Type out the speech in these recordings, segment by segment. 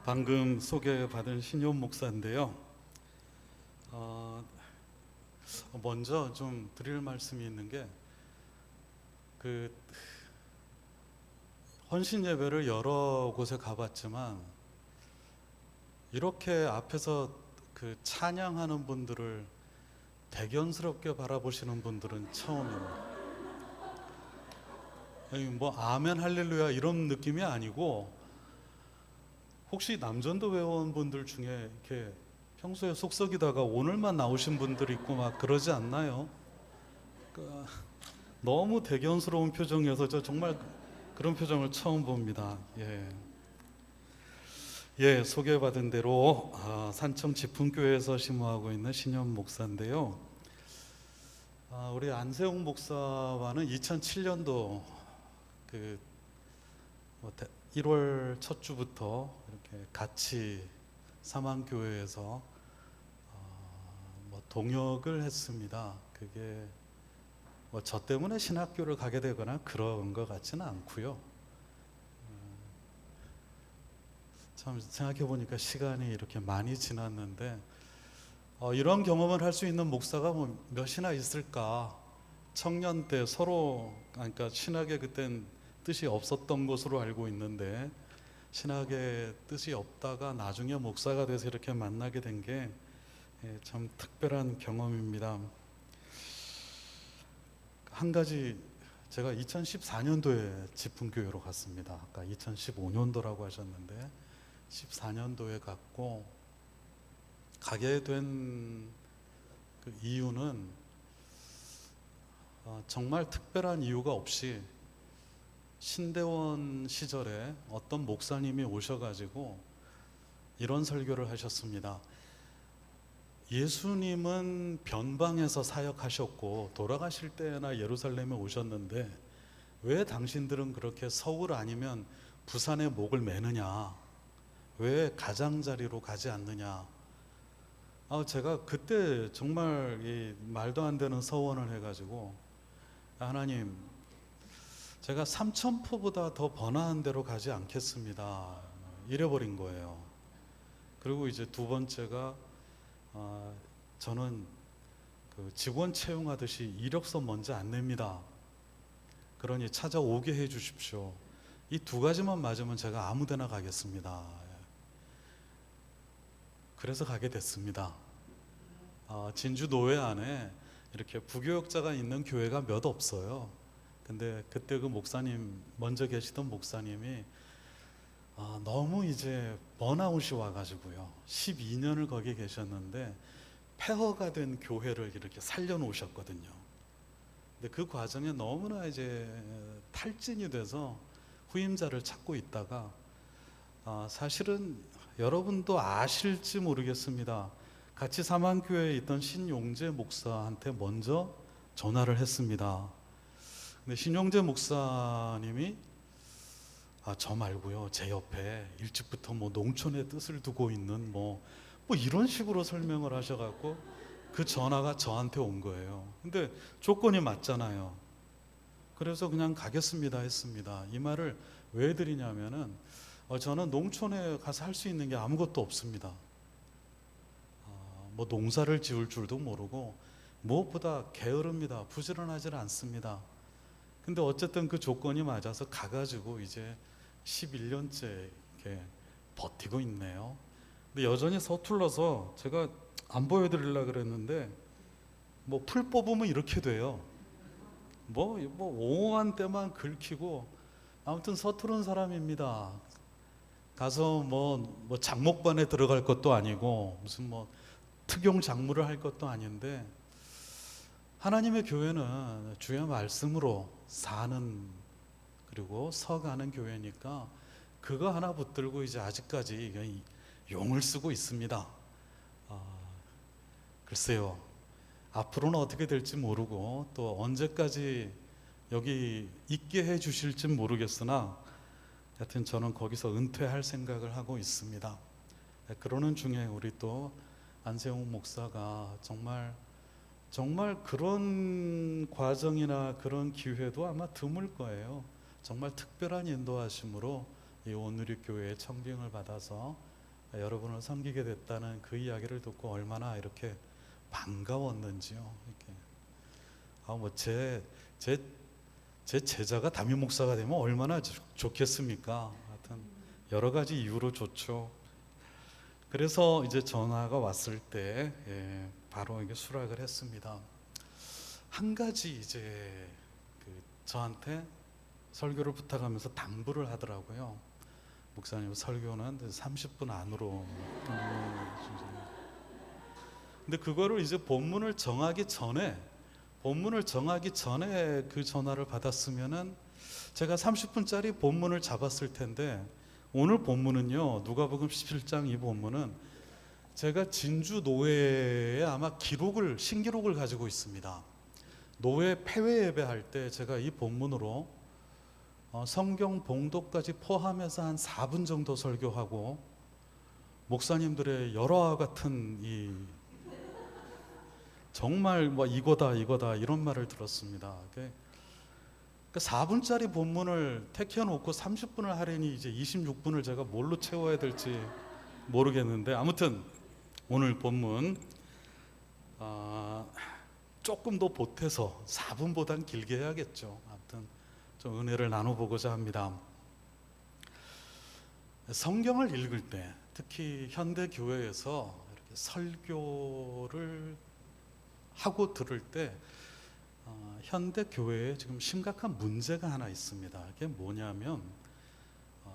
방금 소개받은 신효 목사인데요. 먼저 좀 드릴 말씀이 있는 게, 그 헌신 예배를 여러 곳에 가봤지만 이렇게 앞에서 그 찬양하는 분들을 대견스럽게 바라보시는 분들은 처음이에요. 뭐 아멘 할렐루야 이런 느낌이 아니고, 혹시 남전도 회원분들 중에 이렇게 평소에 속썩이다가 오늘만 나오신 분들 있고 막 그러지 않나요? 그러니까 너무 대견스러운 표정이어서 저 정말 그런 표정을 처음 봅니다. 소개받은 대로 산청 지풍교회에서 심호하고 있는 신현 목사인데요. 우리 안세웅 목사와는 2007년도 1월 첫 주부터 이렇게 같이 사망교회에서 동역을 했습니다. 그게 저 때문에 신학교를 가게 되거나 그런 것 같지는 않고요. 참 생각해 보니까 시간이 이렇게 많이 지났는데 이런 경험을 할 수 있는 목사가 몇이나 있을까? 청년 때 서로, 그러니까 신학에 그땐 뜻이 없었던 것으로 알고 있는데, 신학에 뜻이 없다가 나중에 목사가 돼서 이렇게 만나게 된 게 참 특별한 경험입니다. 한 가지, 제가 2014년도에 지풍교회로 갔습니다. 아까 2015년도라고 하셨는데 14년도에 갔고, 가게 된 그 이유는 정말 특별한 이유가 없이 신대원 시절에 어떤 목사님이 오셔가지고 이런 설교를 하셨습니다. 예수님은 변방에서 사역하셨고 돌아가실 때나 예루살렘에 오셨는데 왜 당신들은 그렇게 서울 아니면 부산에 목을 매느냐? 왜 가장자리로 가지 않느냐? 제가 그때 정말 이 말도 안 되는 서원을 해가지고, 하나님, 제가 삼천포보다 더 번화한 데로 가지 않겠습니다. 이래버린 거예요. 그리고 이제 두 번째가, 저는 그 직원 채용하듯이 이력서 먼저 안 냅니다. 그러니 찾아오게 해 주십시오. 이 두 가지만 맞으면 제가 아무 데나 가겠습니다. 그래서 가게 됐습니다. 진주 노회 안에 이렇게 부교역자가 있는 교회가 몇 없어요. 근데 그때 그 목사님, 먼저 계시던 목사님이 너무 이제 번아웃이 와가지고요, 12년을 거기 계셨는데 폐허가 된 교회를 이렇게 살려놓으셨거든요. 근데 그 과정에 너무나 이제 탈진이 돼서 후임자를 찾고 있다가, 사실은 여러분도 아실지 모르겠습니다. 같이 사망교회에 있던 신용재 목사한테 먼저 전화를 했습니다. 근데 신용재 목사님이 저 말고요, 제 옆에 일찍부터 농촌의 뜻을 두고 있는 이런 식으로 설명을 하셔갖고 그 전화가 저한테 온 거예요. 근데 조건이 맞잖아요. 그래서 그냥 가겠습니다 했습니다. 이 말을 왜 드리냐면은 저는 농촌에 가서 할 수 있는 게 아무것도 없습니다. 농사를 지을 줄도 모르고 무엇보다 게으릅니다. 부지런하지 않습니다. 근데 어쨌든 그 조건이 맞아서 가가지고 이제 11년째 이렇게 버티고 있네요. 근데 여전히 서툴러서 제가 안 보여드리려고 그랬는데, 풀 뽑으면 이렇게 돼요. 옹호한 때만 긁히고, 아무튼 서투른 사람입니다. 가서 장목반에 들어갈 것도 아니고 무슨 특용 작무를 할 것도 아닌데, 하나님의 교회는 주의 말씀으로 사는, 그리고 서가는 교회니까 그거 하나 붙들고 이제 아직까지 용을 쓰고 있습니다. 글쎄요, 앞으로는 어떻게 될지 모르고 또 언제까지 여기 있게 해 주실지 모르겠으나, 하여튼 저는 거기서 은퇴할 생각을 하고 있습니다. 그러는 중에 우리 또 안세웅 목사가 정말 그런 과정이나 그런 기회도 아마 드물 거예요. 정말 특별한 인도하심으로 이 온누리 교회의 청빙을 받아서 여러분을 섬기게 됐다는 그 이야기를 듣고 얼마나 이렇게 반가웠는지요. 이렇게 제 제자가 담임 목사가 되면 얼마나 좋겠습니까? 하여튼 여러 가지 이유로 좋죠. 그래서 이제 전화가 왔을 때 바로 이게 수락을 했습니다. 한 가지 이제 저한테 설교를 부탁하면서 당부를 하더라고요. 목사님, 설교는 30분 안으로. 근데 그거를 이제 본문을 정하기 전에 그 전화를 받았으면은 제가 30분짜리 본문을 잡았을 텐데, 오늘 본문은요, 누가복음 17장 이 본문은 제가 진주 노회에 아마 신기록을 가지고 있습니다. 노회 폐회 예배할 때 제가 이 본문으로 성경 봉독까지 포함해서 한 4분 정도 설교하고, 목사님들의 열화와 같은 정말 이거다 이런 말을 들었습니다. 그러니까 4분짜리 본문을 택해놓고 30분을 하려니 이제 26분을 제가 뭘로 채워야 될지 모르겠는데, 아무튼 오늘 본문 조금 더 보태서 4분보단 길게 해야겠죠. 아무튼 좀 은혜를 나눠보고자 합니다. 성경을 읽을 때, 특히 현대 교회에서 이렇게 설교를 하고 들을 때 현대 교회에 지금 심각한 문제가 하나 있습니다. 그게 뭐냐면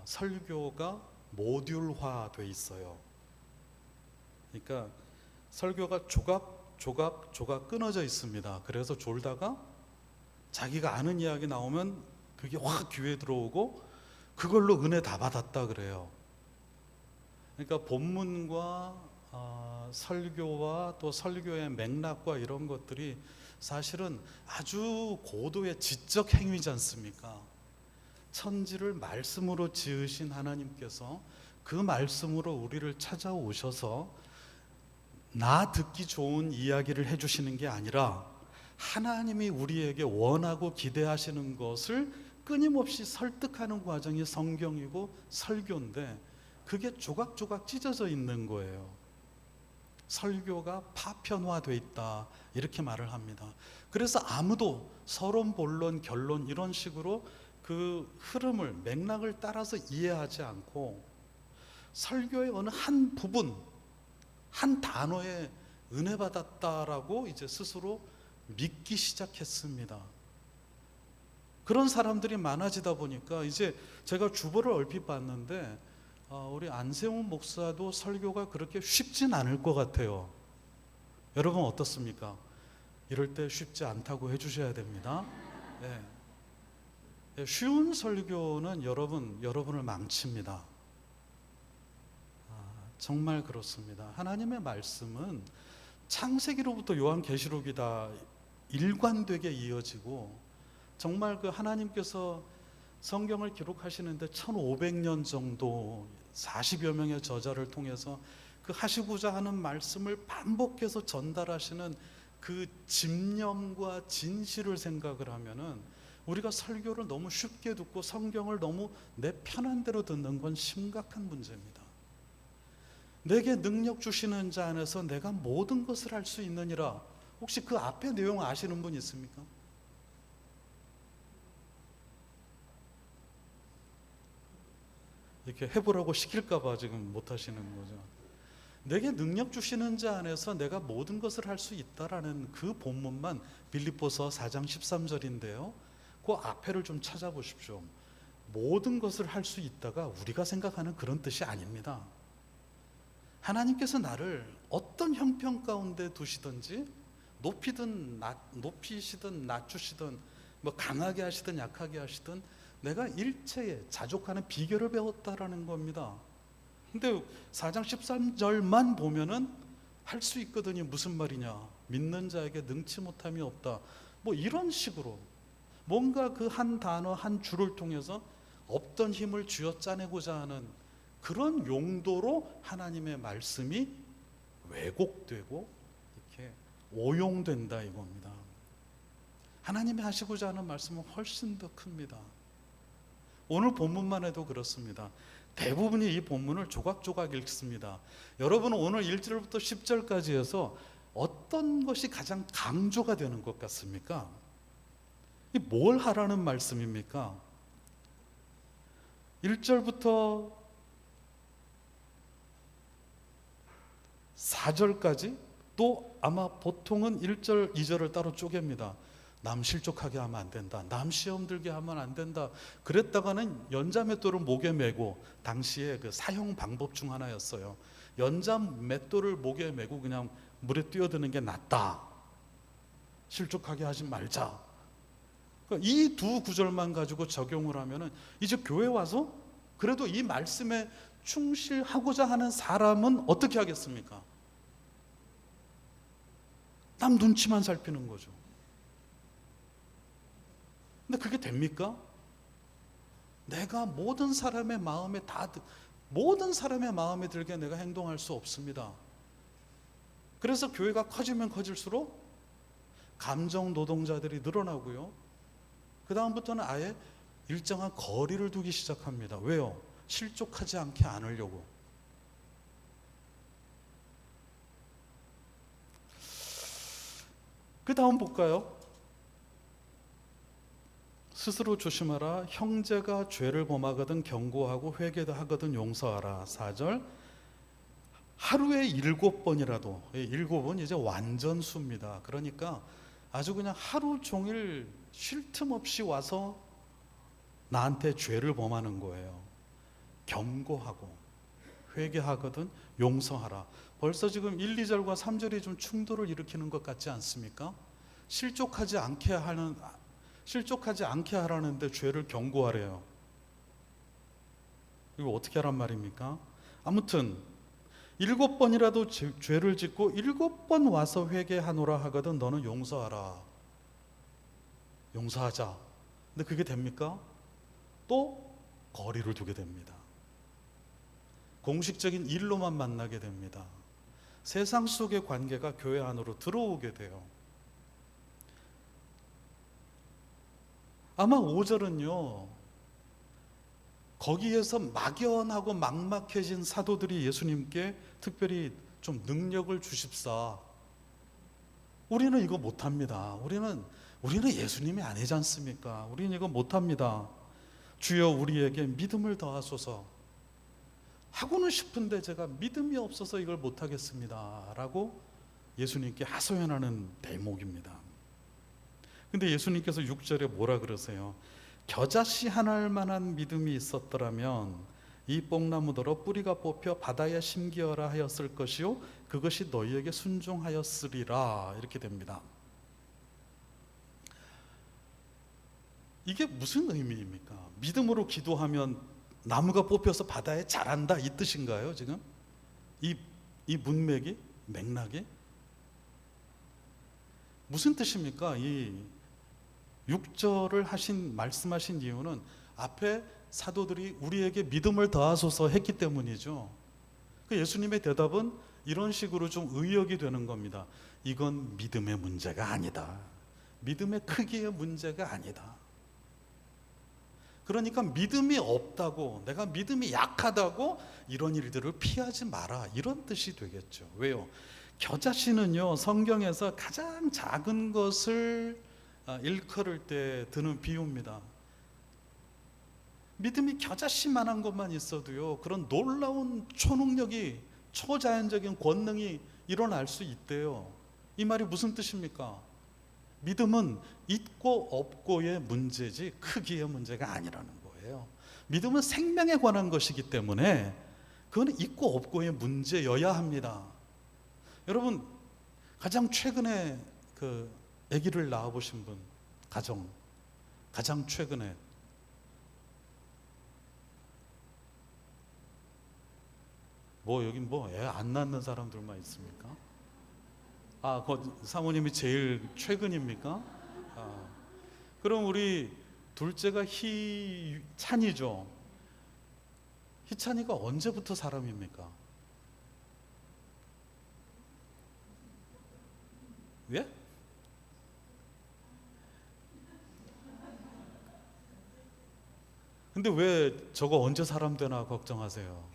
설교가 모듈화돼 있어요. 그러니까 설교가 조각 끊어져 있습니다. 그래서 졸다가 자기가 아는 이야기 나오면 그게 확 귀에 들어오고 그걸로 은혜 다 받았다 그래요. 그러니까 본문과 설교와 또 설교의 맥락과 이런 것들이 사실은 아주 고도의 지적 행위지 않습니까? 천지를 말씀으로 지으신 하나님께서 그 말씀으로 우리를 찾아오셔서 나 듣기 좋은 이야기를 해주시는 게 아니라 하나님이 우리에게 원하고 기대하시는 것을 끊임없이 설득하는 과정이 성경이고 설교인데, 그게 조각조각 찢어져 있는 거예요. 설교가 파편화되어 있다 이렇게 말을 합니다. 그래서 아무도 서론, 본론, 결론 이런 식으로 그 흐름을, 맥락을 따라서 이해하지 않고 설교의 어느 한 부분, 한 단어에 은혜 받았다라고 이제 스스로 믿기 시작했습니다. 그런 사람들이 많아지다 보니까 이제 제가 주보를 얼핏 봤는데 우리 안세훈 목사도 설교가 그렇게 쉽진 않을 것 같아요. 여러분 어떻습니까? 이럴 때 쉽지 않다고 해주셔야 됩니다. 네. 쉬운 설교는 여러분을 망칩니다. 정말 그렇습니다. 하나님의 말씀은 창세기로부터 요한계시록이 다 일관되게 이어지고, 정말 그 하나님께서 성경을 기록하시는데 1500년 정도 40여 명의 저자를 통해서 그 하시고자 하는 말씀을 반복해서 전달하시는 그 집념과 진실을 생각을 하면은 우리가 설교를 너무 쉽게 듣고 성경을 너무 내 편한 대로 듣는 건 심각한 문제입니다. 내게 능력 주시는 자 안에서 내가 모든 것을 할 수 있느니라. 혹시 그 앞에 내용 아시는 분 있습니까? 이렇게 해보라고 시킬까 봐 지금 못 하시는 거죠. 내게 능력 주시는 자 안에서 내가 모든 것을 할 수 있다라는 그 본문만 빌립보서 4장 13절인데요. 그 앞에를 좀 찾아보십시오. 모든 것을 할 수 있다가 우리가 생각하는 그런 뜻이 아닙니다. 하나님께서 나를 어떤 형편 가운데 두시든지 높이시든 낮추시든 강하게 하시든 약하게 하시든 내가 일체에 자족하는 비결을 배웠다라는 겁니다. 근데 4장 13절만 보면은 할 수 있거든요. 무슨 말이냐? 믿는 자에게 능치 못함이 없다. 이런 식으로 뭔가 그 한 단어 한 줄을 통해서 없던 힘을 쥐어짜내고자 하는 그런 용도로 하나님의 말씀이 왜곡되고 이렇게 오용된다 이겁니다. 하나님이 하시고자 하는 말씀은 훨씬 더 큽니다. 오늘 본문만 해도 그렇습니다. 대부분이 이 본문을 조각조각 읽습니다. 여러분은 오늘 1절부터 10절까지 해서 어떤 것이 가장 강조가 되는 것 같습니까? 이 뭘 하라는 말씀입니까? 1절부터 4절까지, 또 아마 보통은 1절, 2절을 따로 쪼갭니다. 남 실족하게 하면 안 된다. 남 시험 들게 하면 안 된다. 그랬다가는 연자맷돌을 목에 메고, 당시에 그 사형 방법 중 하나였어요. 연자맷돌을 목에 메고 그냥 물에 뛰어드는 게 낫다. 실족하게 하지 말자. 이 두 구절만 가지고 적용을 하면은 이제 교회 와서 그래도 이 말씀에 충실하고자 하는 사람은 어떻게 하겠습니까? 남 눈치만 살피는 거죠. 근데 그게 됩니까? 내가 모든 사람의 마음에 들게 내가 행동할 수 없습니다. 그래서 교회가 커지면 커질수록 감정 노동자들이 늘어나고요. 그 다음부터는 아예 일정한 거리를 두기 시작합니다. 왜요? 실족하지 않게 안으려고. 그 다음 볼까요? 스스로 조심하라. 형제가 죄를 범하거든 경고하고 회개하거든 용서하라. 4절. 하루에 7번이라도, 7은 이제 완전수입니다. 그러니까 아주 그냥 하루 종일 쉴 틈 없이 와서 나한테 죄를 범하는 거예요. 경고하고 회개하거든 용서하라. 벌써 지금 1, 2절과 3절이 좀 충돌을 일으키는 것 같지 않습니까? 실족하지 않게 하라는데 죄를 경고하래요. 이거 어떻게 하란 말입니까? 아무튼 7번이라도 죄를 짓고 7번 와서 회개하노라 하거든 너는 용서하라. 용서하자. 근데 그게 됩니까? 또 거리를 두게 됩니다. 공식적인 일로만 만나게 됩니다. 세상 속의 관계가 교회 안으로 들어오게 돼요. 아마 5절은요, 거기에서 막연하고 막막해진 사도들이 예수님께 특별히 좀 능력을 주십사. 우리는 이거 못합니다. 우리는 예수님이 아니지 않습니까? 우리는 이거 못합니다. 주여 우리에게 믿음을 더하소서. 하고는 싶은데 제가 믿음이 없어서 이걸 못하겠습니다 라고 예수님께 하소연하는 대목입니다. 근데 예수님께서 6절에 뭐라 그러세요? 겨자씨 하나일 만한 믿음이 있었더라면 이 뽕나무더러 뿌리가 뽑혀 바다에 심기어라 하였을 것이요 그것이 너희에게 순종하였으리라. 이렇게 됩니다. 이게 무슨 의미입니까? 믿음으로 기도하면 나무가 뽑혀서 바다에 자란다 이 뜻인가요? 지금 이 문맥이, 맥락이 무슨 뜻입니까? 이 6절을 말씀하신 이유는 앞에 사도들이 우리에게 믿음을 더하소서 했기 때문이죠. 그 예수님의 대답은 이런 식으로 좀 의역이 되는 겁니다. 이건 믿음의 문제가 아니다. 믿음의 크기의 문제가 아니다. 그러니까 믿음이 없다고, 내가 믿음이 약하다고 이런 일들을 피하지 마라, 이런 뜻이 되겠죠. 왜요? 겨자씨는요, 성경에서 가장 작은 것을 일컬을 때 드는 비유입니다. 믿음이 겨자씨만한 것만 있어도요, 그런 놀라운 초능력이, 초자연적인 권능이 일어날 수 있대요. 이 말이 무슨 뜻입니까? 믿음은 있고 없고의 문제지 크기의 문제가 아니라는 거예요. 믿음은 생명에 관한 것이기 때문에 그건 있고 없고의 문제여야 합니다. 여러분, 가장 최근에 그 아기를 낳아보신 분, 가장 최근에 여긴 애 안 낳는 사람들만 있습니까? 사모님이 제일 최근입니까? 그럼 우리 둘째가 희찬이죠. 희찬이가 언제부터 사람입니까? 예? 근데 왜 저거 언제 사람 되나 걱정하세요?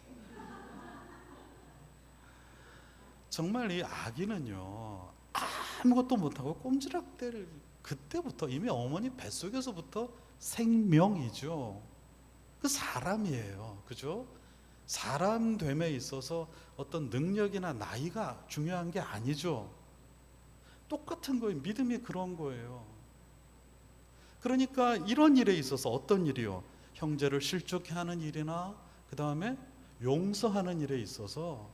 정말 이 아기는요, 아무것도 못하고 꼼지락대를 그때부터 이미 어머니 뱃속에서부터 생명이죠. 그 사람이에요. 그죠? 사람 됨에 있어서 어떤 능력이나 나이가 중요한 게 아니죠. 똑같은 거예요. 믿음이 그런 거예요. 그러니까 이런 일에 있어서 어떤 일이요? 형제를 실족해 하는 일이나 그 다음에 용서하는 일에 있어서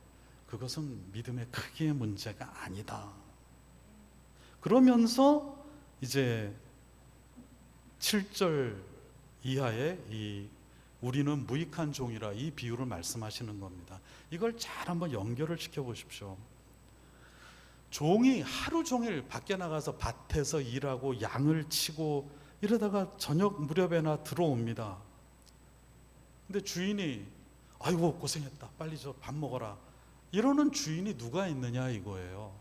그것은 믿음의 크기의 문제가 아니다. 그러면서 이제 7절 이하의 이 우리는 무익한 종이라 이 비유를 말씀하시는 겁니다. 이걸 잘 한번 연결을 시켜 보십시오. 종이 하루 종일 밖에 나가서 밭에서 일하고 양을 치고 이러다가 저녁 무렵에나 들어옵니다. 근데 주인이 아이고 고생했다, 빨리 저 밥 먹어라, 이러는 주인이 누가 있느냐 이거예요.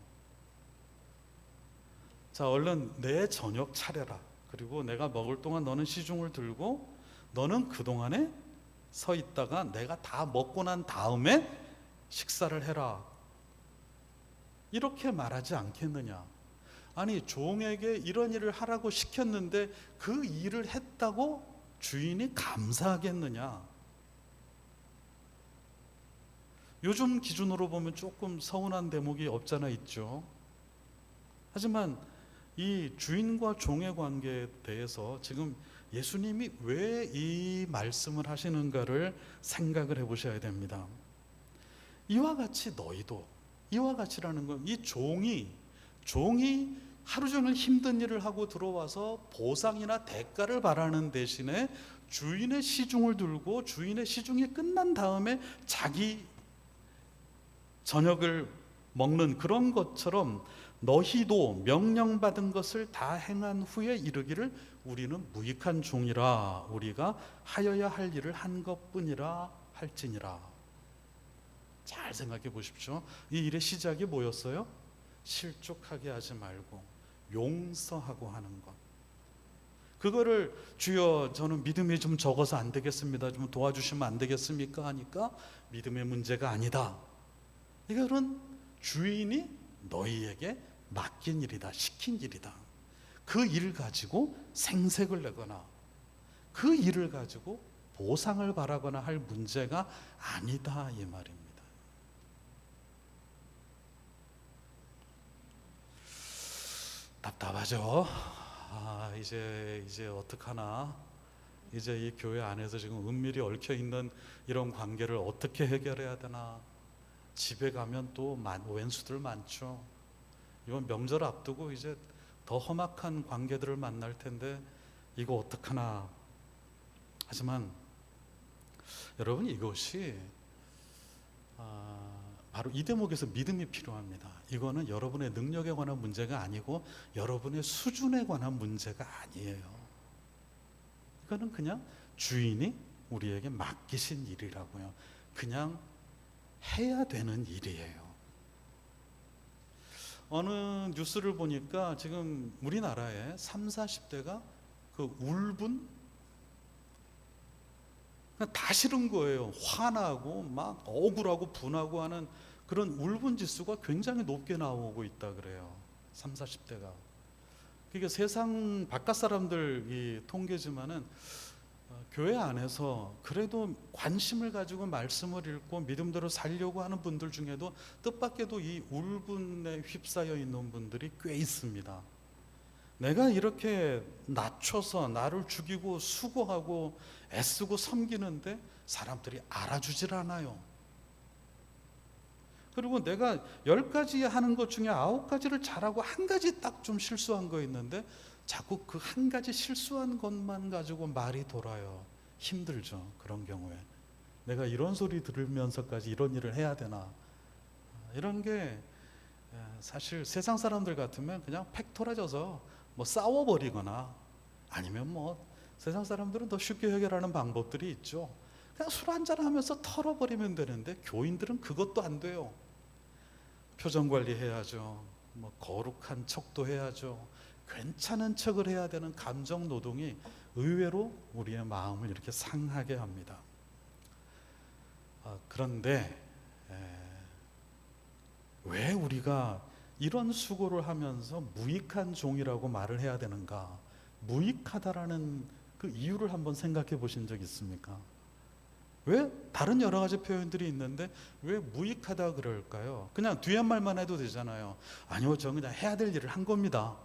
자, 얼른 내 저녁 차려라. 그리고 내가 먹을 동안 너는 시중을 들고 너는 그동안에 서 있다가 내가 다 먹고 난 다음에 식사를 해라. 이렇게 말하지 않겠느냐. 아니, 종에게 이런 일을 하라고 시켰는데 그 일을 했다고 주인이 감사하겠느냐. 요즘 기준으로 보면 조금 서운한 대목이 없잖아 있죠. 하지만 이 주인과 종의 관계에 대해서 지금 예수님이 왜 이 말씀을 하시는가를 생각을 해보셔야 됩니다. 이와 같이 너희도, 이와 같이라는 건 이 종이 하루 종일 힘든 일을 하고 들어와서 보상이나 대가를 바라는 대신에 주인의 시중을 들고 주인의 시중이 끝난 다음에 자기 저녁을 먹는 그런 것처럼 너희도 명령받은 것을 다 행한 후에 이르기를 우리는 무익한 종이라, 우리가 하여야 할 일을 한 것뿐이라 할지니라. 잘 생각해 보십시오. 이 일의 시작이 뭐였어요? 실족하게 하지 말고 용서하고 하는 것. 그거를 주여 저는 믿음이 좀 적어서 안 되겠습니다, 좀 도와주시면 안 되겠습니까? 하니까 믿음의 문제가 아니다. 이거는 주인이 너희에게 맡긴 일이다, 시킨 일이다. 그 일 가지고 생색을 내거나 그 일을 가지고 보상을 바라거나 할 문제가 아니다 이 말입니다. 답답하죠. 이제 어떡하나. 이제 이 교회 안에서 지금 은밀히 얽혀 있는 이런 관계를 어떻게 해결해야 되나. 집에 가면 또 왼수들 많죠. 이번 명절 앞두고 이제 더 험악한 관계들을 만날 텐데 이거 어떡하나. 하지만 여러분, 이것이 바로 이 대목에서 믿음이 필요합니다. 이거는 여러분의 능력에 관한 문제가 아니고 여러분의 수준에 관한 문제가 아니에요. 이거는 그냥 주인이 우리에게 맡기신 일이라고요. 그냥 해야 되는 일이에요. 어느 뉴스를 보니까 지금 우리나라에 30, 40대가 그 울분? 다 싫은 거예요. 화나고 막 억울하고 분하고 하는 그런 울분 지수가 굉장히 높게 나오고 있다 그래요. 30, 40대가. 그게 세상 바깥 사람들 통계지만은 교회 안에서 그래도 관심을 가지고 말씀을 읽고 믿음대로 살려고 하는 분들 중에도 뜻밖에도 이 울분에 휩싸여 있는 분들이 꽤 있습니다. 내가 이렇게 낮춰서 나를 죽이고 수고하고 애쓰고 섬기는데 사람들이 알아주질 않아요. 그리고 내가 10가지 하는 것 중에 9가지를 잘하고 한 가지 딱 좀 실수한 거 있는데 자꾸 그 한 가지 실수한 것만 가지고 말이 돌아요. 힘들죠. 그런 경우에 내가 이런 소리 들으면서까지 이런 일을 해야 되나. 이런 게 사실 세상 사람들 같으면 그냥 팩 토라져서 뭐 싸워버리거나 아니면 뭐 세상 사람들은 더 쉽게 해결하는 방법들이 있죠. 그냥 술 한잔 하면서 털어버리면 되는데 교인들은 그것도 안 돼요. 표정 관리해야죠. 뭐 거룩한 척도 해야죠. 괜찮은 척을 해야 되는 감정 노동이 의외로 우리의 마음을 이렇게 상하게 합니다. 그런데 왜 우리가 이런 수고를 하면서 무익한 종이라고 말을 해야 되는가? 무익하다라는 그 이유를 한번 생각해 보신 적 있습니까? 왜 다른 여러 가지 표현들이 있는데 왜 무익하다 그럴까요? 그냥 뒤에 말만 해도 되잖아요. 아니요, 저 그냥 해야 될 일을 한 겁니다.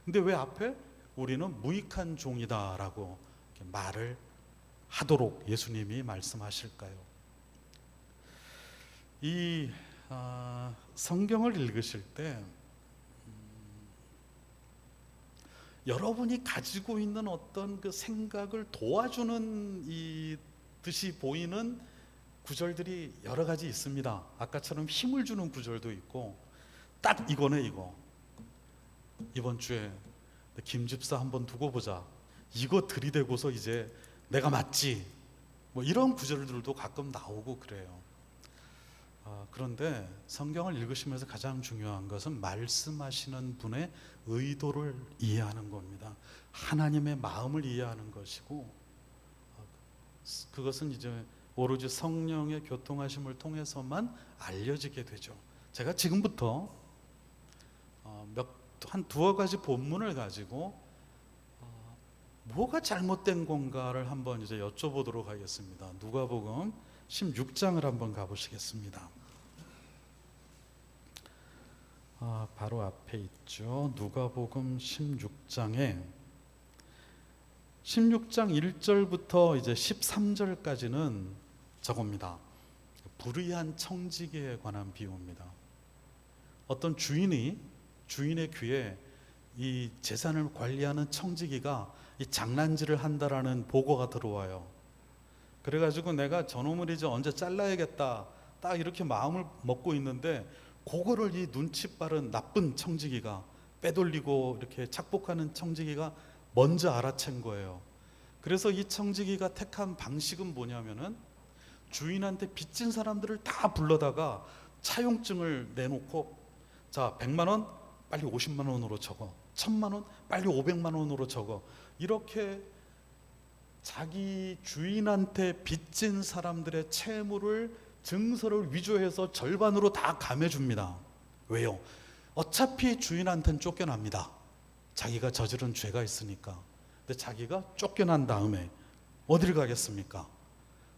근데 왜 앞에 우리는 무익한 종이다라고 말을 하도록 예수님이 말씀하실까요? 이 성경을 읽으실 때 여러분이 가지고 있는 어떤 그 생각을 도와주는 이 듯이 보이는 구절들이 여러 가지 있습니다. 아까처럼 힘을 주는 구절도 있고, 딱 이거네 이거. 이번 주에 김 집사 한번 두고 보자. 이거 들이대고서 이제 내가 맞지. 뭐 이런 구절들도 가끔 나오고 그래요. 그런데 성경을 읽으시면서 가장 중요한 것은 말씀하시는 분의 의도를 이해하는 겁니다. 하나님의 마음을 이해하는 것이고, 그것은 이제 오로지 성령의 교통하심을 통해서만 알려지게 되죠. 제가 지금부터 한 두어 가지 본문을 가지고 뭐가 잘못된 건가를 한번 이제 여쭤보도록 하겠습니다. 누가복음 16장을 한번 가보시겠습니다. 바로 앞에 있죠. 누가복음 16장 1절부터 이제 13절까지는 저겁니다. 불의한 청지기에 관한 비유입니다. 어떤 주인의 귀에 이 재산을 관리하는 청지기가 이 장난질을 한다라는 보고가 들어와요. 그래가지고 내가 저놈을 이제 언제 잘라야겠다 딱 이렇게 마음을 먹고 있는데, 그거를 이 눈치 빠른 나쁜 청지기가, 빼돌리고 이렇게 착복하는 청지기가 먼저 알아챈 거예요. 그래서 이 청지기가 택한 방식은 뭐냐면은 주인한테 빚진 사람들을 다 불러다가 차용증을 내놓고, 자 100만 원 빨리 50만 원으로 적어, 1000만 원 빨리 500만 원으로 적어, 이렇게 자기 주인한테 빚진 사람들의 채무를, 증서를 위조해서 절반으로 다 감해줍니다. 왜요? 어차피 주인한테는 쫓겨납니다. 자기가 저지른 죄가 있으니까. 근데 자기가 쫓겨난 다음에 어디를 가겠습니까?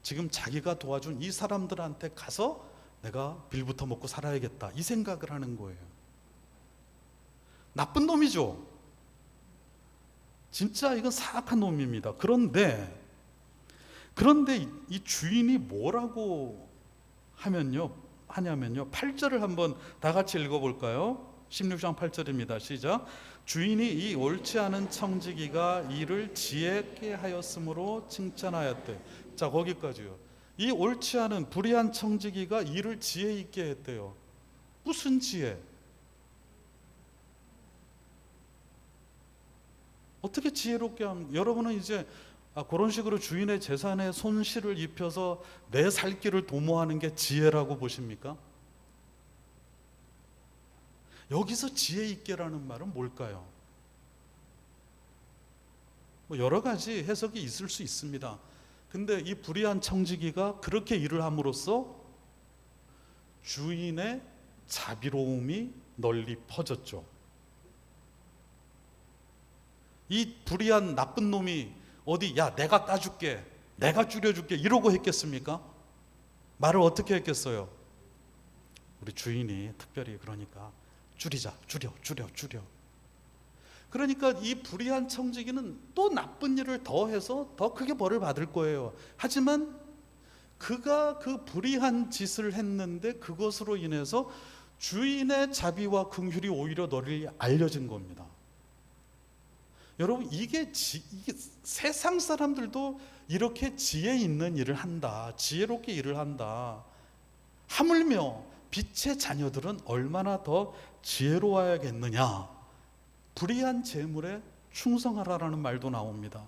지금 자기가 도와준 이 사람들한테 가서 내가 빌부터 먹고 살아야겠다, 이 생각을 하는 거예요. 나쁜 놈이죠. 진짜 이건 사악한 놈입니다. 그런데 이 주인이 뭐라고 하냐면요, 8절을 한번 다 같이 읽어볼까요? 16장 8절입니다. 시작. 주인이 이 옳지 않은 청지기가 이를 지혜 있게 하였으므로 칭찬하였대. 자, 거기까지요. 이 옳지 않은 불의한 청지기가 이를 지혜 있게 했대요. 무슨 지혜? 어떻게 지혜롭게 하면, 여러분은 이제 그런 식으로 주인의 재산에 손실을 입혀서 내 살 길을 도모하는 게 지혜라고 보십니까? 여기서 지혜 있게라는 말은 뭘까요? 뭐 여러 가지 해석이 있을 수 있습니다. 근데 이 불의한 청지기가 그렇게 일을 함으로써 주인의 자비로움이 널리 퍼졌죠. 이 불의한 나쁜 놈이 어디 야 내가 따줄게, 내가 줄여줄게 이러고 했겠습니까? 말을 어떻게 했겠어요? 우리 주인이 특별히 그러니까 줄이자, 줄여. 그러니까 이 불의한 청지기는 또 나쁜 일을 더해서 더 크게 벌을 받을 거예요. 하지만 그가 그 불의한 짓을 했는데 그것으로 인해서 주인의 자비와 긍휼이 오히려 널리 알려진 겁니다. 여러분, 이게 세상 사람들도 이렇게 지혜 있는 일을 한다, 지혜롭게 일을 한다. 하물며 빛의 자녀들은 얼마나 더 지혜로워야겠느냐. 불의한 재물에 충성하라라는 말도 나옵니다.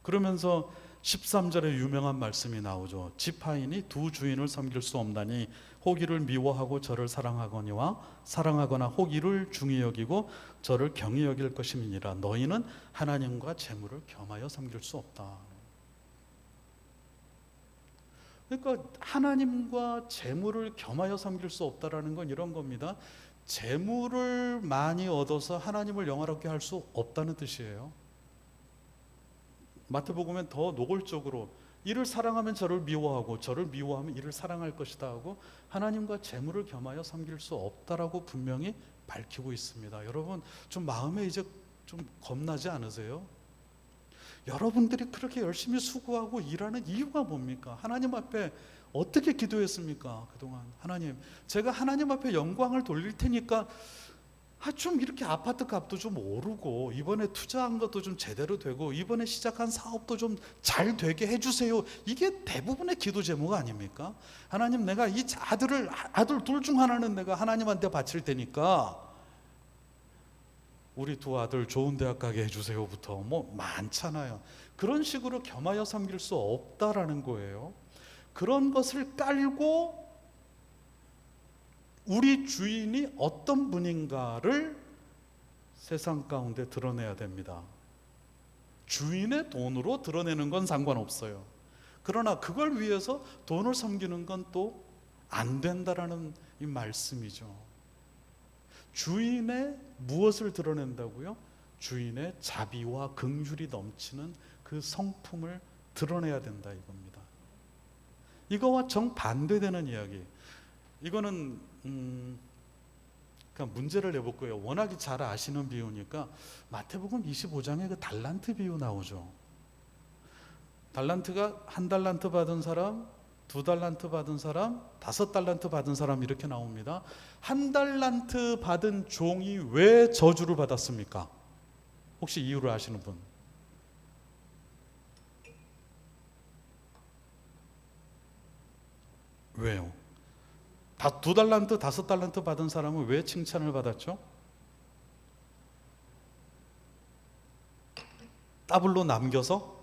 그러면서 13절에 유명한 말씀이 나오죠. 지파인이 두 주인을 섬길 수 없나니 혹 이를 미워하고 저를 사랑하거나 혹 이를 중히 여기고 저를 경히 여길 것임이니라. 너희는 하나님과 재물을 겸하여 섬길 수 없다. 그러니까 하나님과 재물을 겸하여 섬길 수 없다라는 건 이런 겁니다. 재물을 많이 얻어서 하나님을 영화롭게 할 수 없다는 뜻이에요. 마태복음엔 더 노골적으로 이를 사랑하면 저를 미워하고 저를 미워하면 이를 사랑할 것이다 하고 하나님과 재물을 겸하여 섬길 수 없다라고 분명히 밝히고 있습니다. 여러분 좀 마음에 이제 좀 겁나지 않으세요? 여러분들이 그렇게 열심히 수고하고 일하는 이유가 뭡니까? 하나님 앞에 어떻게 기도했습니까? 그동안 하나님, 제가 하나님 앞에 영광을 돌릴 테니까 좀 이렇게 아파트 값도 좀 오르고 이번에 투자한 것도 좀 제대로 되고 이번에 시작한 사업도 좀 잘 되게 해주세요. 이게 대부분의 기도 제목 아닙니까? 하나님, 내가 이 아들 둘 중 하나는 내가 하나님한테 바칠 테니까 우리 두 아들 좋은 대학 가게 해주세요부터 뭐 많잖아요. 그런 식으로 겸하여 섬길 수 없다라는 거예요. 그런 것을 깔고 우리 주인이 어떤 분인가를 세상 가운데 드러내야 됩니다. 주인의 돈으로 드러내는 건 상관없어요. 그러나 그걸 위해서 돈을 섬기는 건 또 안 된다라는 이 말씀이죠. 주인의 무엇을 드러낸다고요? 주인의 자비와 긍휼이 넘치는 그 성품을 드러내야 된다 이겁니다. 이거와 정반대되는 이야기. 이거는 그러니까 문제를 내볼 거예요. 워낙 잘 아시는 비유니까 마태복음 25장에 그 달란트 비유 나오죠. 달란트가 1달란트 받은 사람, 2달란트 받은 사람, 5달란트 받은 사람 이렇게 나옵니다. 1달란트 받은 종이 왜 저주를 받았습니까? 혹시 이유를 아시는 분? 왜요? 2달란트, 5달란트 받은 사람은 왜 칭찬을 받았죠? 더블로 남겨서?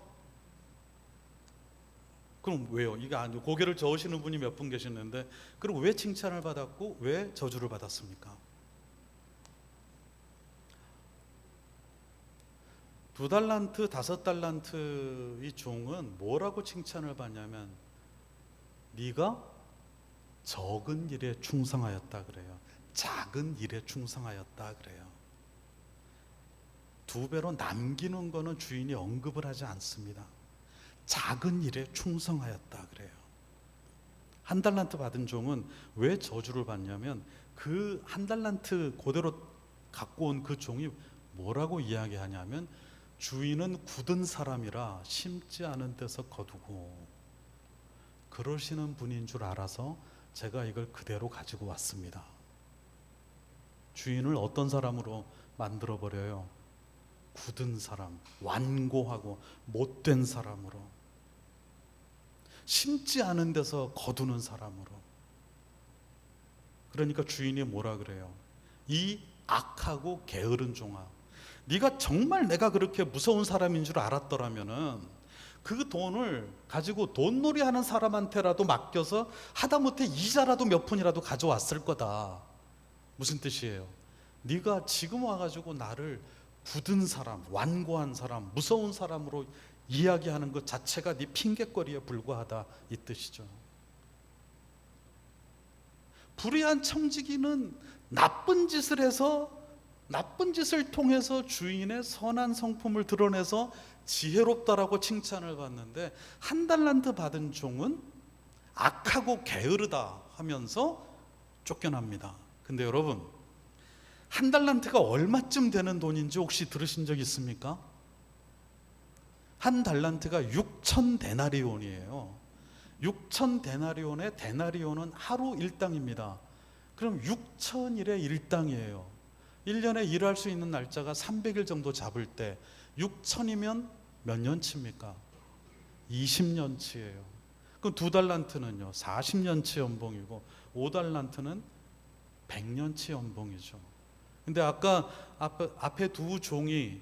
그럼 왜요? 이게 아니고 고개를 저으시는 분이 몇 분 계시는데 그럼 왜 칭찬을 받았고 왜 저주를 받았습니까? 2달란트, 5달란트 이 종은 뭐라고 칭찬을 받냐면 네가 적은 일에 충성하였다 그래요. 작은 일에 충성하였다 그래요. 2배로 남기는 거는 주인이 언급을 하지 않습니다. 작은 일에 충성하였다 그래요. 1달란트 받은 종은 왜 저주를 받냐면 그 1달란트 그대로 갖고 온 그 종이 뭐라고 이야기하냐면 주인은 굳은 사람이라 심지 않은 데서 거두고 그러시는 분인 줄 알아서 제가 이걸 그대로 가지고 왔습니다. 주인을 어떤 사람으로 만들어버려요? 굳은 사람, 완고하고 못된 사람으로, 심지 않은 데서 거두는 사람으로. 그러니까 주인이 뭐라 그래요? 이 악하고 게으른 종아, 네가 정말 내가 그렇게 무서운 사람인 줄 알았더라면은 그 돈을 가지고 돈놀이 하는 사람한테라도 맡겨서 하다못해 이자라도 몇 푼이라도 가져왔을 거다. 무슨 뜻이에요? 네가 지금 와가지고 나를 굳은 사람, 완고한 사람, 무서운 사람으로 이야기하는 것 자체가 네 핑계거리에 불과하다 이 뜻이죠. 불의한 청지기는 나쁜 짓을 해서 나쁜 짓을 통해서 주인의 선한 성품을 드러내서 지혜롭다라고 칭찬을 받는데 1달란트 받은 종은 악하고 게으르다 하면서 쫓겨납니다. 근데 여러분 1달란트가 얼마쯤 되는 돈인지 혹시 들으신 적 있습니까? 1달란트가 6,000데나리온이에요. 6,000데나리온의 데나리온은 하루 일당입니다. 그럼 6,000일의 일당이에요. 1년에 일할 수 있는 날짜가 300일 정도 잡을 때 6,000이면 몇 년치입니까? 20년치예요. 그럼 2달란트는요 40년치 연봉이고 5달란트는 100년치 연봉이죠. 근데 아까 앞에 두 종이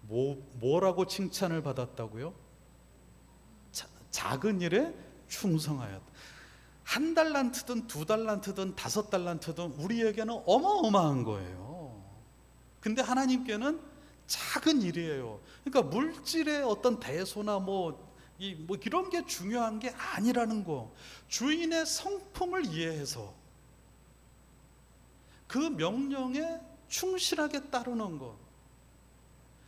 뭐라고 칭찬을 받았다고요? 작은 일에 충성하였다. 한 달란트든 두 달란트든 다섯 달란트든 우리에게는 어마어마한 거예요. 근데 하나님께는 작은 일이에요. 그러니까 물질의 어떤 대소나 뭐 이런 게 중요한 게 아니라는 거. 주인의 성품을 이해해서 그 명령에 충실하게 따르는 것.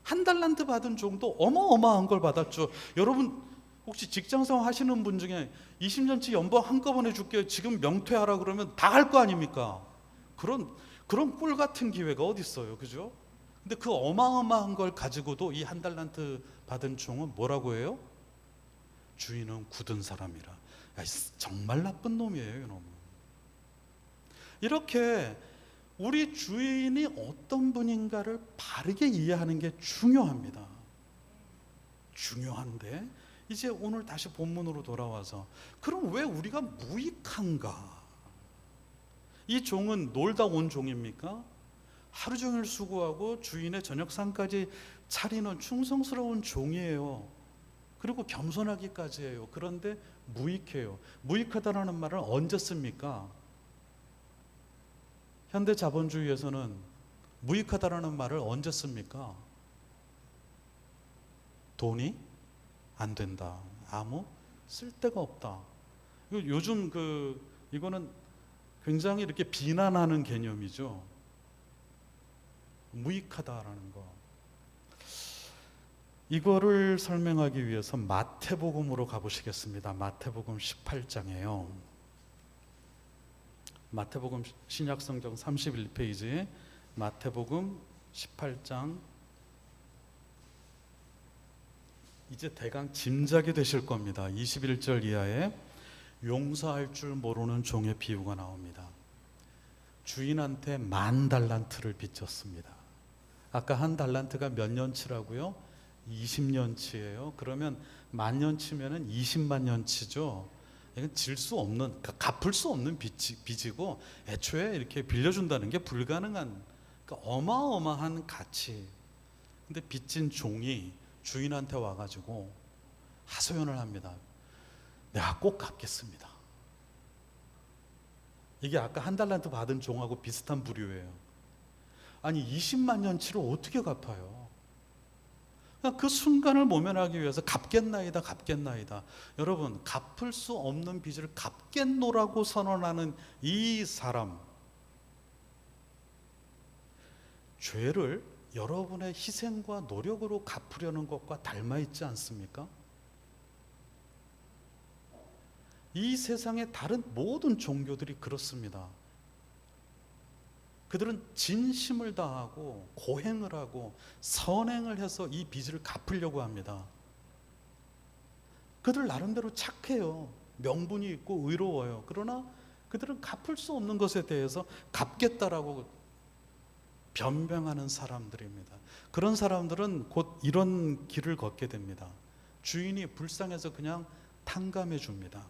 한 달란트 받은 종도 어마어마한 걸 받았죠. 여러분 혹시 직장생활 하시는 분 중에 20년치 연봉 한꺼번에 줄게요, 지금 명퇴하라 그러면 다 할 거 아닙니까? 그런 꿀 같은 기회가 어디 있어요, 그죠? 근데 그 어마어마한 걸 가지고도 이 한 달란트 받은 종은 뭐라고 해요? 주인은 굳은 사람이라. 야, 정말 나쁜 놈이에요, 이놈은. 이렇게 우리 주인이 어떤 분인가를 바르게 이해하는 게 중요합니다. 중요한데 이제 오늘 다시 본문으로 돌아와서, 그럼 왜 우리가 무익한가? 이 종은 놀다 온 종입니까? 하루 종일 수고하고 주인의 저녁상까지 차리는 충성스러운 종이에요. 그리고 겸손하기까지 해요. 그런데 무익해요. 무익하다는 말을 언제 씁니까? 현대 자본주의에서는 무익하다라는 말을 언제 씁니까? 돈이 안 된다, 아무 쓸데가 없다. 요즘 이거는 굉장히 이렇게 비난하는 개념이죠. 무익하다라는 거. 이거를 설명하기 위해서 마태복음으로 가보시겠습니다. 마태복음 18장이에요. 마태복음 신약성경 31페이지 마태복음 18장. 이제 대강 짐작이 되실 겁니다. 21절 이하에 용서할 줄 모르는 종의 비유가 나옵니다. 주인한테 10,000달란트를 빚졌습니다. 아까 한 달란트가 몇 년치라고요? 20년치예요. 그러면 10,000년치면은 20만 년치죠. 이건 질 수 없는, 갚을 수 없는 빚이고 애초에 이렇게 빌려준다는 게 불가능한, 그러니까 어마어마한 가치. 근데 빚진 종이 주인한테 와가지고 하소연을 합니다. 내가 꼭 갚겠습니다. 이게 아까 한 달란트 받은 종하고 비슷한 부류예요. 아니 20만 년치를 어떻게 갚아요? 그 순간을 모면하기 위해서 갚겠나이다, 갚겠나이다. 여러분, 갚을 수 없는 빚을 갚겠노라고 선언하는 이 사람, 죄를 여러분의 희생과 노력으로 갚으려는 것과 닮아 있지 않습니까? 이 세상의 다른 모든 종교들이 그렇습니다. 그들은 진심을 다하고 고행을 하고 선행을 해서 이 빚을 갚으려고 합니다. 그들 나름대로 착해요. 명분이 있고 의로워요. 그러나 그들은 갚을 수 없는 것에 대해서 갚겠다라고 변명하는 사람들입니다. 그런 사람들은 곧 이런 길을 걷게 됩니다. 주인이 불쌍해서 그냥 탕감해 줍니다.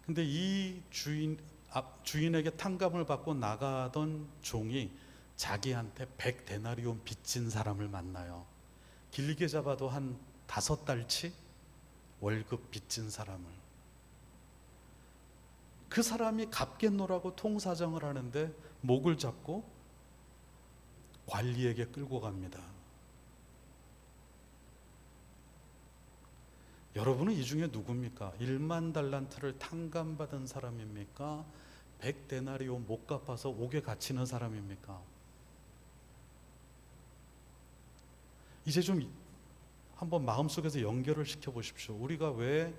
근데 이 주인에게 탕감을 받고 나가던 종이 자기한테 100데나리온 빚진 사람을 만나요. 길게 잡아도 한 5달치 월급 빚진 사람을. 그 사람이 갚겠노라고 통사정을 하는데 목을 잡고 관리에게 끌고 갑니다. 여러분은 이 중에 누굽니까? 1만 달란트를 탕감받은 사람입니까? 100데나리온 못 갚아서 옥에 갇히는 사람입니까? 이제 좀 한번 마음속에서 연결을 시켜보십시오. 우리가 왜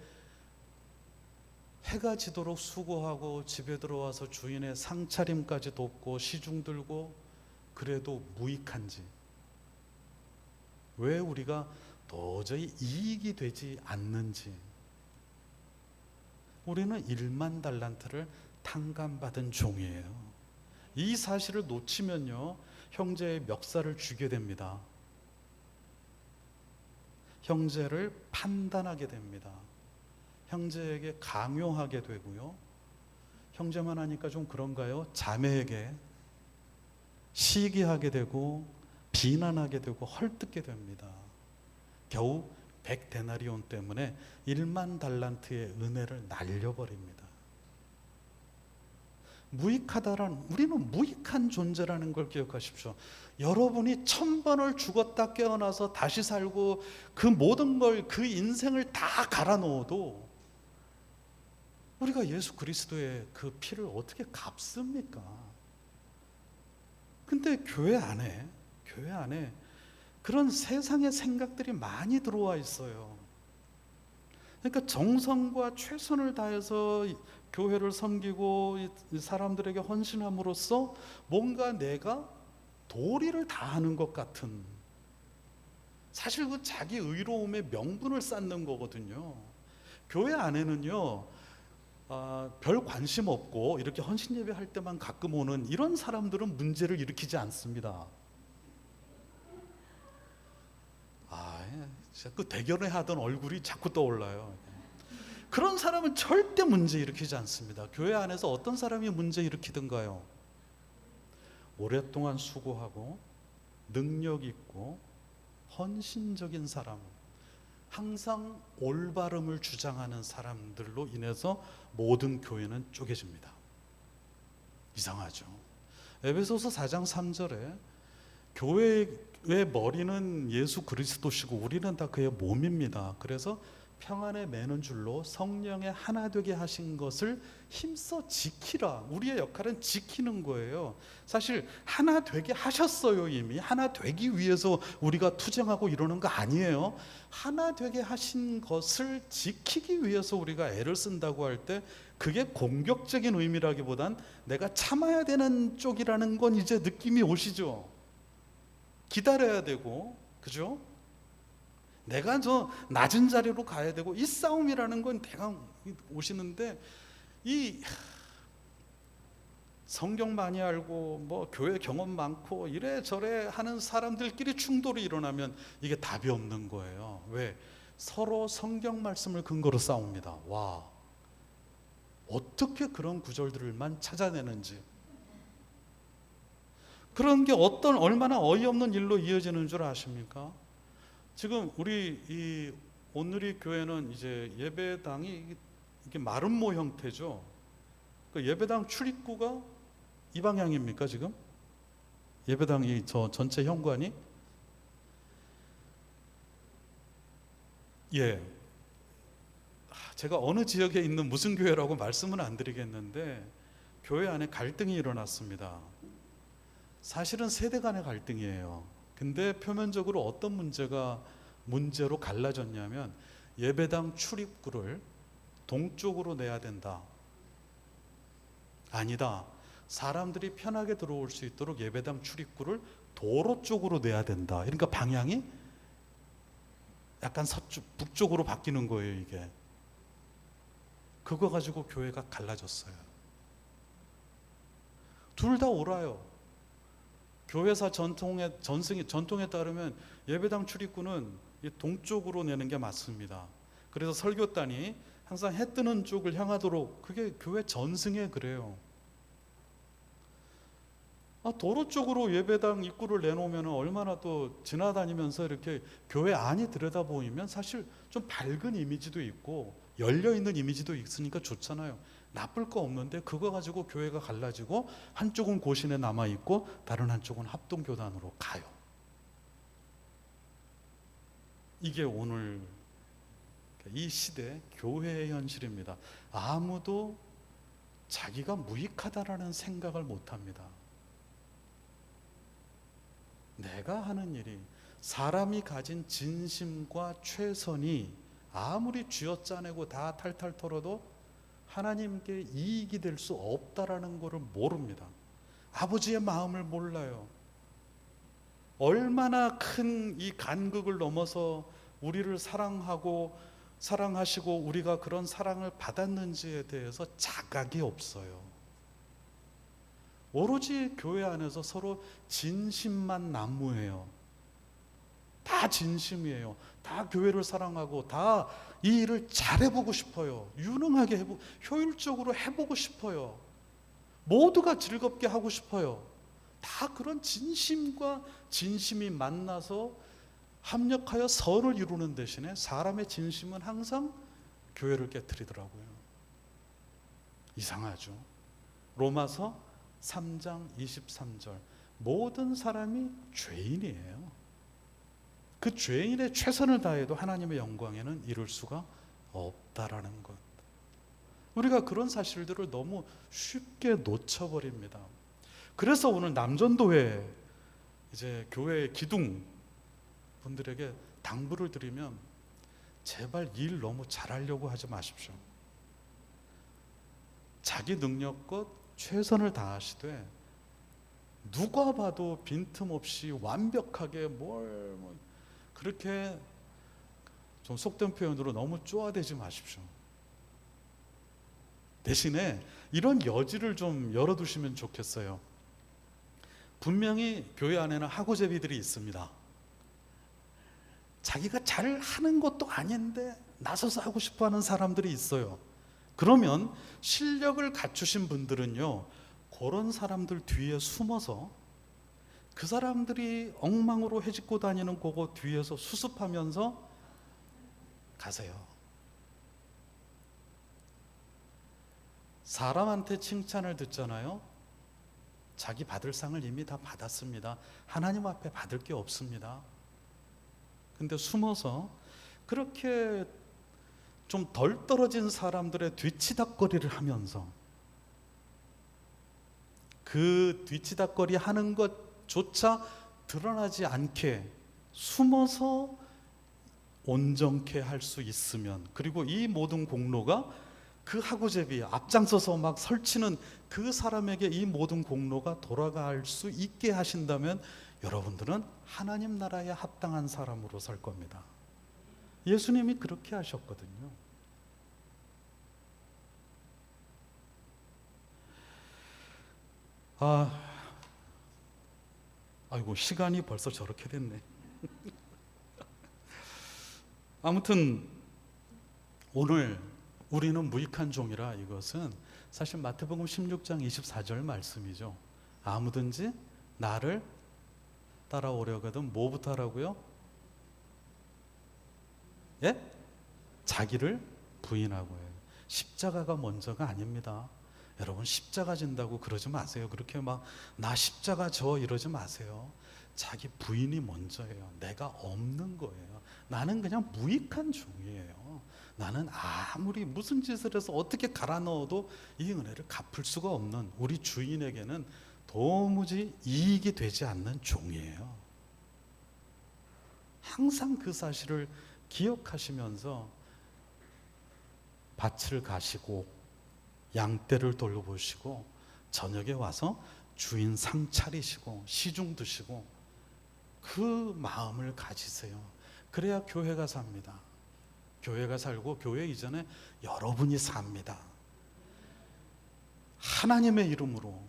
해가 지도록 수고하고 집에 들어와서 주인의 상차림까지 돕고 시중 들고 그래도 무익한지, 왜 우리가 도저히 이익이 되지 않는지. 우리는 1만 달란트를 탕감받은 종이에요. 이 사실을 놓치면요, 형제의 멱살을 쥐게 됩니다. 형제를 판단하게 됩니다. 형제에게 강요하게 되고요, 형제만 하니까 좀 그런가요? 자매에게 시기하게 되고 비난하게 되고 헐뜯게 됩니다. 겨우 100데나리온 때문에 1만 달란트의 은혜를 날려버립니다. 우리는 무익한 존재라는 걸 기억하십시오. 여러분이 1000번을 죽었다 깨어나서 다시 살고 그 모든 걸, 그 인생을 다 갈아 넣어도 우리가 예수 그리스도의 그 피를 어떻게 갚습니까? 근데 교회 안에 그런 세상의 생각들이 많이 들어와 있어요. 그러니까 정성과 최선을 다해서 교회를 섬기고 사람들에게 헌신함으로써 뭔가 내가 도리를 다하는 것 같은, 사실 그 자기 의로움의 명분을 쌓는 거거든요. 교회 안에는요, 별 관심 없고 이렇게 헌신 예배할 때만 가끔 오는 이런 사람들은 문제를 일으키지 않습니다. 그 대견해 하던 얼굴이 자꾸 떠올라요. 그런 사람은 절대 문제 일으키지 않습니다. 교회 안에서 어떤 사람이 문제 일으키던가요? 오랫동안 수고하고 능력 있고 헌신적인 사람, 항상 올바름을 주장하는 사람들로 인해서 모든 교회는 쪼개집니다. 이상하죠? 에베소서 4장 3절에 교회의 머리는 예수 그리스도시고 우리는 다 그의 몸입니다. 그래서 평안에 매는 줄로 성령의 하나 되게 하신 것을 힘써 지키라. 우리의 역할은 지키는 거예요. 사실 하나 되게 하셨어요. 이미 하나 되기 위해서 우리가 투쟁하고 이러는 거 아니에요. 하나 되게 하신 것을 지키기 위해서 우리가 애를 쓴다고 할 때 그게 공격적인 의미라기보단 내가 참아야 되는 쪽이라는 건 이제 느낌이 오시죠. 기다려야 되고, 그죠? 내가 저 낮은 자리로 가야 되고, 이 싸움이라는 건 대강 오시는데, 이 성경 많이 알고 뭐 교회 경험 많고 이래저래 하는 사람들끼리 충돌이 일어나면 이게 답이 없는 거예요. 왜? 서로 성경 말씀을 근거로 싸웁니다. 와, 어떻게 그런 구절들만 찾아내는지. 그런 게 얼마나 어이없는 일로 이어지는 줄 아십니까? 지금 우리 이 온누리 교회는 이제 예배당이 이게 마름모 형태죠. 그 예배당 출입구가 이 방향입니까 지금? 예배당이 저 전체 현관이? 예. 제가 어느 지역에 있는 무슨 교회라고 말씀은 안 드리겠는데 교회 안에 갈등이 일어났습니다. 사실은 세대 간의 갈등이에요. 근데 표면적으로 어떤 문제로 갈라졌냐면 예배당 출입구를 동쪽으로 내야 된다. 아니다. 사람들이 편하게 들어올 수 있도록 예배당 출입구를 도로 쪽으로 내야 된다. 그러니까 방향이 약간 북쪽으로 바뀌는 거예요, 이게. 그거 가지고 교회가 갈라졌어요. 둘 다 옳아요. 교회사 전통에 따르면 예배당 출입구는 동쪽으로 내는 게 맞습니다. 그래서 설교단이 항상 해 뜨는 쪽을 향하도록, 그게 교회 전승에 그래요. 도로 쪽으로 예배당 입구를 내놓으면 얼마나 또 지나다니면서 이렇게 교회 안이 들여다보이면 사실 좀 밝은 이미지도 있고 열려있는 이미지도 있으니까 좋잖아요. 나쁠 거 없는데 그거 가지고 교회가 갈라지고 한쪽은 고신에 남아있고 다른 한쪽은 합동교단으로 가요. 이게 오늘 이 시대 교회의 현실입니다. 아무도 자기가 무익하다라는 생각을 못합니다. 내가 하는 일이, 사람이 가진 진심과 최선이 아무리 쥐어짜내고 다 탈탈 털어도 하나님께 이익이 될 수 없다라는 것을 모릅니다. 아버지의 마음을 몰라요. 얼마나 큰 이 간극을 넘어서 우리를 사랑하시고 우리가 그런 사랑을 받았는지에 대해서 자각이 없어요. 오로지 교회 안에서 서로 진심만 난무해요. 다 진심이에요. 다 교회를 사랑하고 다 이 일을 잘해보고 싶어요. 유능하게 효율적으로 해보고 싶어요. 모두가 즐겁게 하고 싶어요. 다 그런 진심과 진심이 만나서 합력하여 선을 이루는 대신에 사람의 진심은 항상 교회를 깨트리더라고요. 이상하죠. 로마서 3장 23절, 모든 사람이 죄인이에요. 그 죄인의 최선을 다해도 하나님의 영광에는 이룰 수가 없다라는 것. 우리가 그런 사실들을 너무 쉽게 놓쳐버립니다. 그래서 오늘 남전도회 이제 교회 기둥 분들에게 당부를 드리면, 제발 일 너무 잘하려고 하지 마십시오. 자기 능력껏 최선을 다하시되 누가 봐도 빈틈없이 완벽하게 그렇게 좀 속된 표현으로 너무 쪼아대지 마십시오. 대신에 이런 여지를 좀 열어두시면 좋겠어요. 분명히 교회 안에는 하고제비들이 있습니다. 자기가 잘 하는 것도 아닌데 나서서 하고 싶어하는 사람들이 있어요. 그러면 실력을 갖추신 분들은요, 그런 사람들 뒤에 숨어서 그 사람들이 엉망으로 헤집고 다니는 그거 뒤에서 수습하면서 가세요. 사람한테 칭찬을 듣잖아요. 자기 받을 상을 이미 다 받았습니다. 하나님 앞에 받을 게 없습니다. 근데 숨어서 그렇게 좀 덜 떨어진 사람들의 뒤치다꺼리를 하면서 그 뒤치다꺼리 하는 것조차 드러나지 않게 숨어서 온전케 할 수 있으면, 그리고 이 모든 공로가 그 하고제비 앞장서서 막 설치는 그 사람에게 이 모든 공로가 돌아갈 수 있게 하신다면 여러분들은 하나님 나라에 합당한 사람으로 살 겁니다. 예수님이 그렇게 하셨거든요. 아이고, 시간이 벌써 저렇게 됐네. 아무튼 오늘 우리는 무익한 종이라, 이것은 사실 마태복음 16장 24절 말씀이죠. 아무든지 나를 따라오려거든 뭐부터 하라고요? 예? 자기를 부인하고 해요. 십자가가 먼저가 아닙니다. 여러분, 십자가 진다고 그러지 마세요. 그렇게 막 나 십자가 져 이러지 마세요. 자기 부인이 먼저예요. 내가 없는 거예요. 나는 그냥 무익한 종이에요. 나는 아무리 무슨 짓을 해서 어떻게 갈아 넣어도 이 은혜를 갚을 수가 없는, 우리 주인에게는 도무지 이익이 되지 않는 종이에요. 항상 그 사실을 기억하시면서 밭을 가시고 양떼를 돌보시고 저녁에 와서 주인 상 차리시고 시중 드시고 그 마음을 가지세요. 그래야 교회가 삽니다. 교회가 살고 교회 이전에 여러분이 삽니다. 하나님의 이름으로,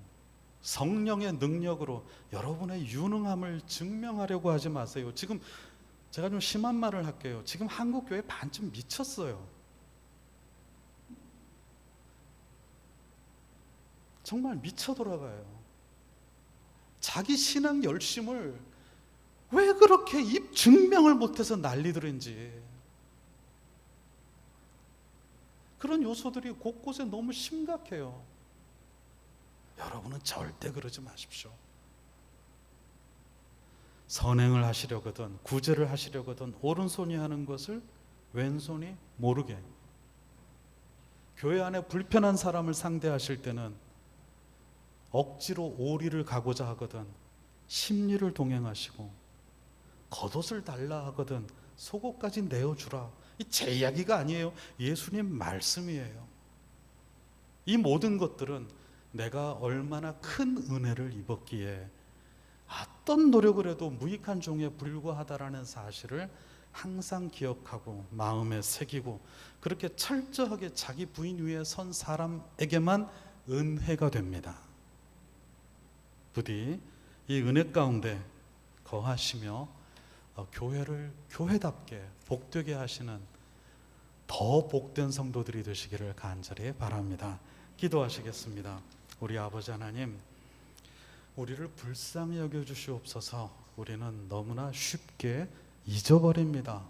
성령의 능력으로 여러분의 유능함을 증명하려고 하지 마세요. 지금 제가 좀 심한 말을 할게요. 지금 한국 교회 반쯤 미쳤어요. 정말 미쳐 돌아가요. 자기 신앙 열심을 왜 그렇게 입 증명을 못해서 난리들인지, 그런 요소들이 곳곳에 너무 심각해요. 여러분은 절대 그러지 마십시오. 선행을 하시려거든, 구제를 하시려거든 오른손이 하는 것을 왼손이 모르게, 교회 안에 불편한 사람을 상대하실 때는 억지로 오리를 가고자 하거든 심리를 동행하시고, 겉옷을 달라 하거든 속옷까지 내어주라. 이 제 이야기가 아니에요. 예수님 말씀이에요. 이 모든 것들은 내가 얼마나 큰 은혜를 입었기에 어떤 노력을 해도 무익한 종에 불과하다라는 사실을 항상 기억하고 마음에 새기고, 그렇게 철저하게 자기 부인 위에 선 사람에게만 은혜가 됩니다. 부디 이 은혜 가운데 거하시며 교회를 교회답게 복되게 하시는 더 복된 성도들이 되시기를 간절히 바랍니다. 기도하시겠습니다. 우리 아버지 하나님, 우리를 불쌍히 여겨주시옵소서. 우리는 너무나 쉽게 잊어버립니다.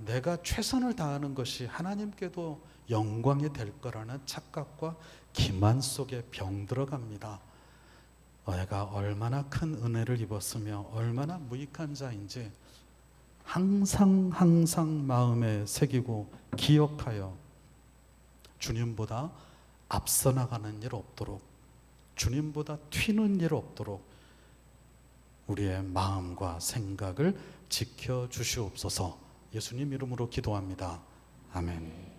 내가 최선을 다하는 것이 하나님께도 영광이 될 거라는 착각과 기만 속에 병들어갑니다. 내가 얼마나 큰 은혜를 입었으며 얼마나 무익한 자인지 항상 마음에 새기고 기억하여 주님보다 앞서 나가는 일 없도록, 주님보다 튀는 일 없도록 우리의 마음과 생각을 지켜주시옵소서. 예수님 이름으로 기도합니다. 아멘.